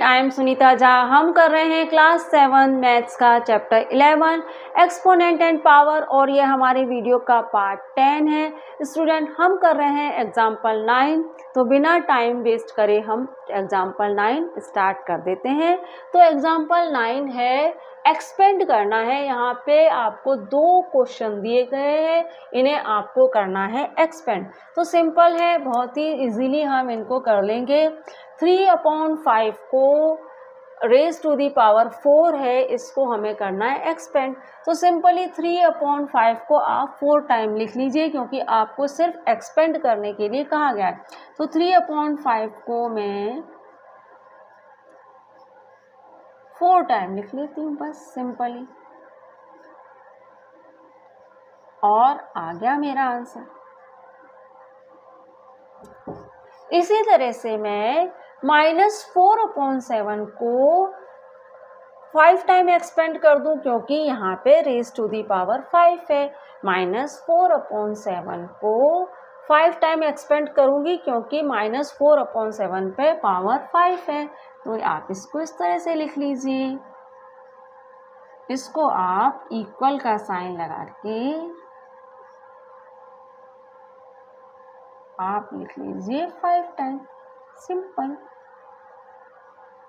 I am Sunita Jha. हम कर रहे हैं क्लास 7 मैथ्स का चैप्टर 11 एक्सपोनेंट एंड पावर और ये हमारे वीडियो का पार्ट 10 है। स्टूडेंट हम कर रहे हैं एग्जाम्पल 9, तो बिना टाइम वेस्ट करे हम एग्जाम्पल 9 स्टार्ट कर देते हैं। तो एग्जाम्पल 9 है एक्सपेंड करना है। यहाँ पे आपको 2 क्वेश्चन दिए गए हैं, इन्हें आपको करना है एक्सपेंड। तो सिंपल है, बहुत ही इजीली हम इनको कर लेंगे। 3/5 को रेज टू दी पावर 4 है, इसको हमें करना है एक्सपेंड। तो सिंपली 3/5 को आप 4 टाइम लिख लीजिए, क्योंकि आपको सिर्फ एक्सपेंड करने के लिए कहा गया है। तो 3/5 को मैं 4 टाइम लिख लेती हूँ बस सिंपली, और आ गया मेरा आंसर। इसी तरह से मैं -4/7 को 5 टाइम एक्सपेंड कर दूं, क्योंकि यहाँ पे रेज टू दी पावर 5 है। -4/7 को 5 टाइम एक्सपेंड करूंगी, क्योंकि -4/7 पे पावर 5 है। तो आप इसको इस तरह से लिख लीजिए, इसको आप इक्वल का साइन लगा के आप लिख लीजिए 5 टाइम, सिंपल।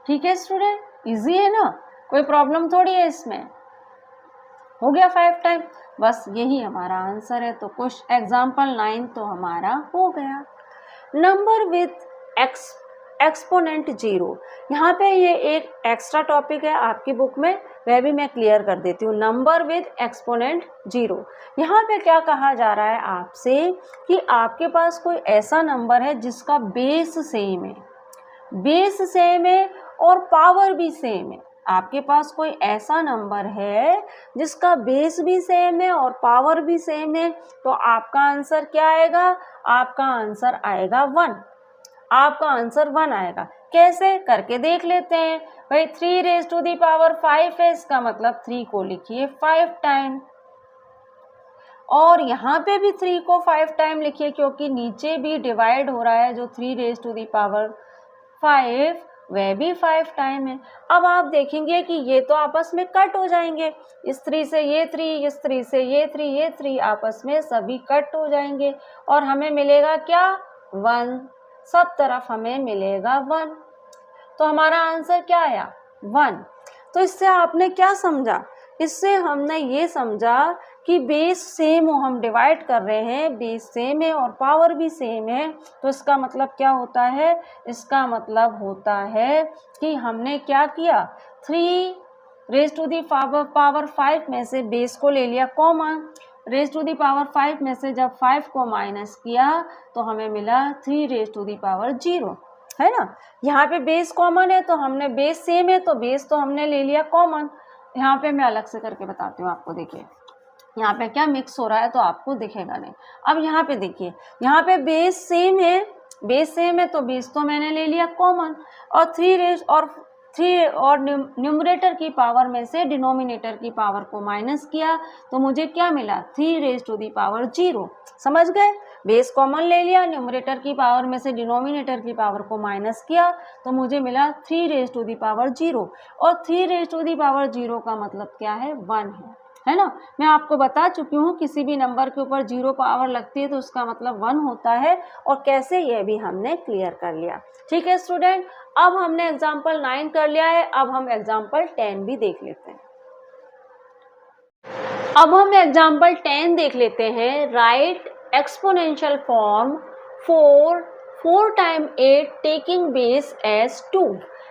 ठीक है स्टूडेंट, इजी है ना, कोई प्रॉब्लम थोड़ी है इसमें। हो गया 5 टाइम, बस यही हमारा आंसर है। तो क्वेश्चन एग्जाम्पल 9 तो हमारा हो गया। नंबर विथ एक्सपोनेंट 0, यहाँ पे ये एक एक्स्ट्रा टॉपिक है आपकी बुक में, वह भी मैं क्लियर कर देती हूँ। नंबर विथ एक्सपोनेंट 0, यहाँ पे क्या कहा जा रहा है आपसे कि आपके पास कोई ऐसा नंबर है जिसका बेस सेम है, बेस सेम है और पावर भी सेम है। आपके पास कोई ऐसा नंबर है जिसका बेस भी सेम है और पावर भी सेम है, तो आपका आंसर क्या आएगा? आपका आंसर आएगा 1। आपका आंसर 1 आएगा। कैसे करके देख लेते हैं भाई। 3 रेज टू दी पावर 5 है, इसका मतलब 3 को लिखिए 5 टाइम, और यहाँ पे भी 3 को 5 टाइम लिखिए, क्योंकि नीचे भी डिवाइड हो रहा है जो 3 रेज टू दी पावर 5 वह भी 5 टाइम है। अब आप देखेंगे कि ये तो आपस में कट हो जाएंगे, इस 3 से ये 3, इस 3 से ये 3, ये 3 आपस में सभी कट हो जाएंगे, और हमें मिलेगा क्या? 1। सब तरफ हमें मिलेगा 1। तो हमारा आंसर क्या आया? 1। तो इससे आपने क्या समझा? इससे हमने ये समझा कि बेस सेम हो, हम डिवाइड कर रहे हैं, बेस सेम है और पावर भी सेम है। तो इसका मतलब क्या होता है? इसका मतलब होता है कि हमने क्या किया? 3 रेज टू दी पावर 5 में से बेस को ले लिया common, raise to the power 5 में से जब 5 को माइनस किया तो हमें मिला 3 रेज टू दी पावर 0, है ना। यहाँ पे बेस कॉमन है, तो हमने बेस सेम है तो बेस तो हमने ले लिया कॉमन। यहाँ पे मैं अलग से करके बताती हूँ आपको। देखिए यहाँ पे क्या मिक्स हो रहा है तो आपको दिखेगा नहीं। अब यहाँ पे देखिए, यहाँ पे बेस सेम है, बेस सेम है तो बेस तो मैंने ले लिया कॉमन, और 3 और न्यूमरेटर की पावर में से डिनोमिनेटर की पावर को माइनस किया तो मुझे क्या मिला? 3 रेज टू दी पावर 0। समझ गए? बेस कॉमन ले लिया, न्यूमरेटर की पावर में से डिनोमिनेटर की पावर को माइनस किया तो मुझे मिला 3 रेज टू दी पावर 0, और 3 रेज टू दी पावर 0 का मतलब क्या है? 1 है ना। मैं आपको बता चुकी हूँ, किसी भी नंबर के ऊपर 0 पावर लगती है तो उसका मतलब 1 होता है, और कैसे यह भी हमने क्लियर कर लिया। ठीक है स्टूडेंट, अब हमने एग्जाम्पल 9 कर लिया है, अब हम एग्जाम्पल 10 भी देख लेते हैं। अब हम एग्जाम्पल 10 देख लेते हैं। Right exponential form 4 time 8 taking base as 2।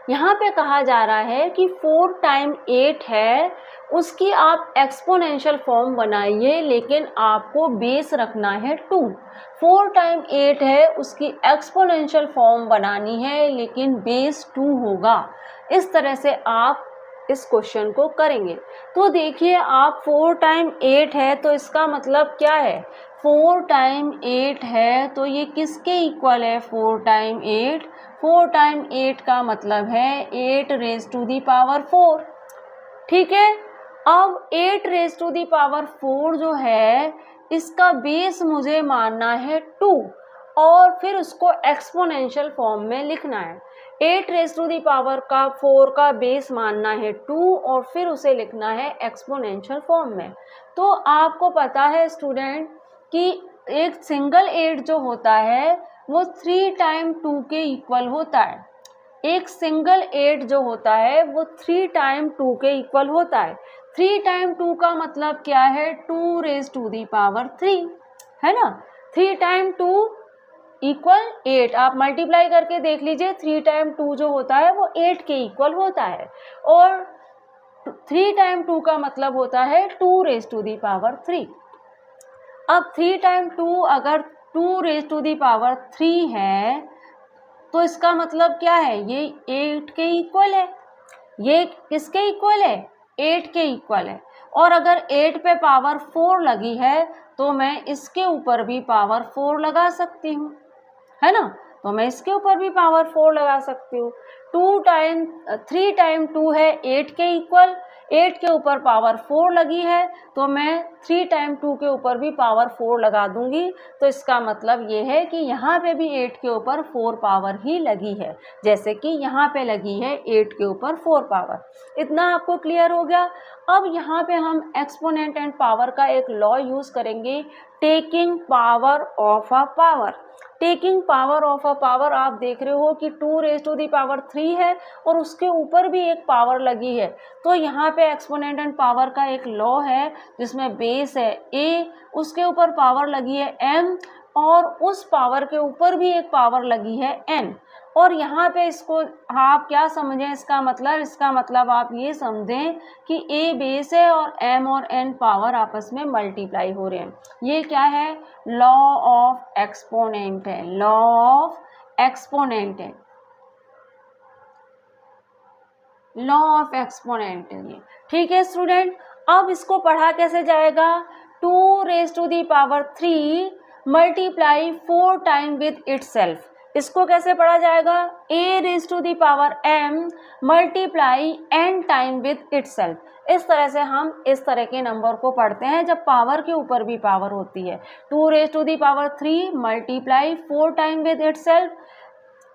यहाँ पे कहा जा रहा है कि 4 टाइम 8 है, उसकी आप एक्सपोनेंशियल फॉर्म बनाइए, लेकिन आपको बेस रखना है 2। 4 टाइम 8 है, उसकी एक्सपोनेंशियल फॉर्म बनानी है, लेकिन बेस 2 होगा। इस तरह से आप इस क्वेश्चन को करेंगे। तो देखिए आप 4 टाइम 8 है, तो इसका मतलब क्या है? 4 टाइम 8 है तो ये किसके इक्वल है? 4 टाइम 8, 4 टाइम 8 का मतलब है 8 रेज टू दी पावर 4। ठीक है, अब 8 रेज टू दी पावर 4 जो है, इसका बेस मुझे मानना है 2, और फिर उसको एक्सपोनेंशियल फॉर्म में लिखना है। 8 रेज़ टू दी पावर का 4 का बेस मानना है 2 और फिर उसे लिखना है एक्सपोनेंशियल फॉर्म में। तो आपको पता है स्टूडेंट कि एक सिंगल 8 जो होता है वो 3 टाइम 2 के इक्वल होता है। एक सिंगल 8 जो होता है वो 3 टाइम 2 के इक्वल होता है। 3 टाइम 2 का मतलब क्या है, 2 रेज़ टू दी पावर 3, है ना। 3 टाइम 2 इक्वल 8, आप मल्टीप्लाई करके देख लीजिए। 3 टाइम 2 जो होता है वो 8 के इक्वल होता है और 3 टाइम 2 का मतलब होता है 2 रेज़ टू दी पावर 3। अब 3 टाइम 2 अगर 2 रेज़ टू दी पावर 3 है तो इसका मतलब क्या है, ये 8 के इक्वल है। ये किसके इक्वल है, 8 के इक्वल है। और अगर 8 पे पावर 4 लगी है तो मैं इसके ऊपर भी पावर 4 लगा सकती हूँ, है ना। तो मैं इसके ऊपर भी पावर 4 लगा सकती हूँ। 3 टाइम 2 है 8 के इक्वल, 8 के ऊपर पावर 4 लगी है तो मैं 3 टाइम 2 के ऊपर भी पावर 4 लगा दूंगी। तो इसका मतलब ये है कि यहाँ पे भी 8 के ऊपर 4 पावर ही लगी है, जैसे कि यहाँ पे लगी है 8 के ऊपर 4 पावर। इतना आपको क्लियर हो गया। अब यहाँ पे हम एक्सपोनेंट एंड पावर का एक लॉ यूज़ करेंगे, taking power of a power. Taking power of a power, आप देख रहे हो कि 2 रेज़ टू दी पावर 3 है और उसके ऊपर भी एक पावर लगी है। तो यहाँ पे एक्सपोनेंट एंड पावर का एक लॉ है जिसमें बेस है a, उसके ऊपर पावर लगी है m और उस पावर के ऊपर भी एक पावर लगी है n। और यहाँ पे इसको आप क्या समझें, इसका मतलब आप ये समझें कि a बेस है और m और n पावर आपस में मल्टीप्लाई हो रहे हैं। ये क्या है, लॉ ऑफ एक्सपोनेंट है, लॉ ऑफ एक्सपोनेंट है, लॉ ऑफ एक्सपोनेंट है ये। ठीक है स्टूडेंट, अब इसको पढ़ा कैसे जाएगा, 2 raise to the power 3 multiply 4 time with itself. इसको कैसे पढ़ा जाएगा, a raise to the power m multiply n time with itself. इस तरह से हम इस तरह के नंबर को पढ़ते हैं जब पावर के ऊपर भी पावर होती है। 2 raise to the power 3 multiply 4 time with itself,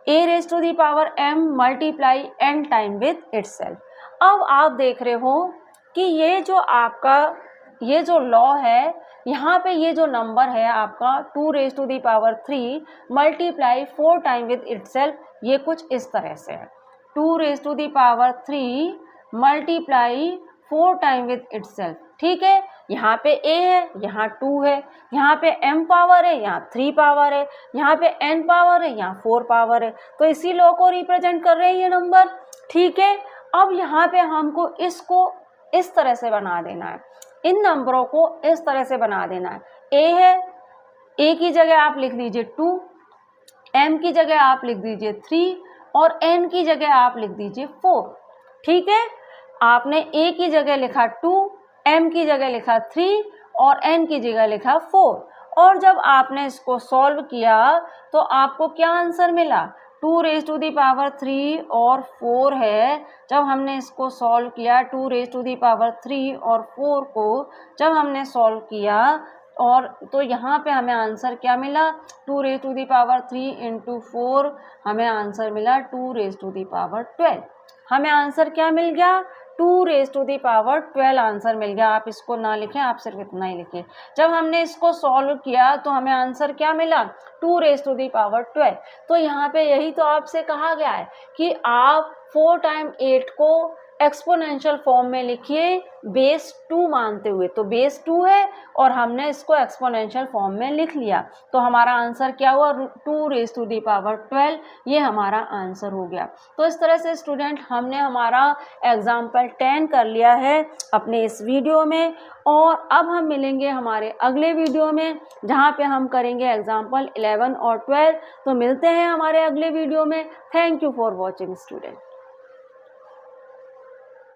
a raise to the power m multiply n time with itself. अब आप देख रहे हो कि ये जो आपका ये जो लॉ है, यहाँ पे ये जो नंबर है आपका 2 raise to the power 3 multiply 4 time with itself, ये कुछ इस तरह से है। 2 raise to the power 3 multiply 4 time with itself. ठीक है, यहाँ पे a है, यहाँ 2 है, यहाँ पे m पावर है, यहाँ 3 पावर है, यहाँ पे n पावर है, यहाँ 4 पावर है। तो इसी लॉ को रिप्रेजेंट कर रहे हैं ये नंबर। ठीक है, अब यहाँ पे हमको इसको इस तरह से बना देना है, इन नंबरों को इस तरह से बना देना है। a है, a की जगह आप लिख लीजिए 2, m की जगह आप लिख दीजिए 3 और n की जगह आप लिख दीजिए 4। ठीक है, आपने a की जगह लिखा 2, m की जगह लिखा 3 और n की जगह लिखा 4। और जब आपने इसको सॉल्व किया तो आपको क्या आंसर मिला, 2 रेज़ टू दी पावर 3 और 4 है। जब हमने इसको सॉल्व किया 2 रेज़ टू दी पावर 3 और 4 को जब हमने सॉल्व किया और तो यहाँ पे हमें आंसर क्या मिला, 2 raise to the power 3 into 4, हमें आंसर मिला 2 रेज़ टू दी पावर 12। हमें आंसर क्या मिल गया, 2 raise to the power 12 answer मिल गया। आप इसको ना लिखें, आप सिर्फ इतना ही लिखिए। जब हमने इसको सॉल्व किया तो हमें आंसर क्या मिला, 2 रेज़ टू दी पावर 12। तो यहाँ पे यही तो आपसे कहा गया है कि आप 4 टाइम 8 को एक्सपोनेंशियल फॉर्म में लिखिए बेस 2 मानते हुए। तो बेस 2 है और हमने इसको एक्सपोनेंशियल फॉर्म में लिख लिया, तो हमारा आंसर क्या हुआ, 2 रेज़ टू दी पावर 12, ये हमारा आंसर हो गया। तो इस तरह से स्टूडेंट हमने हमारा एग्जाम्पल 10 कर लिया है अपने इस वीडियो में, और अब हम मिलेंगे हमारे अगले वीडियो में जहाँ पे हम करेंगे एग्जाम्पल 11 और 12। तो मिलते हैं हमारे अगले वीडियो में। Thank you for watching student.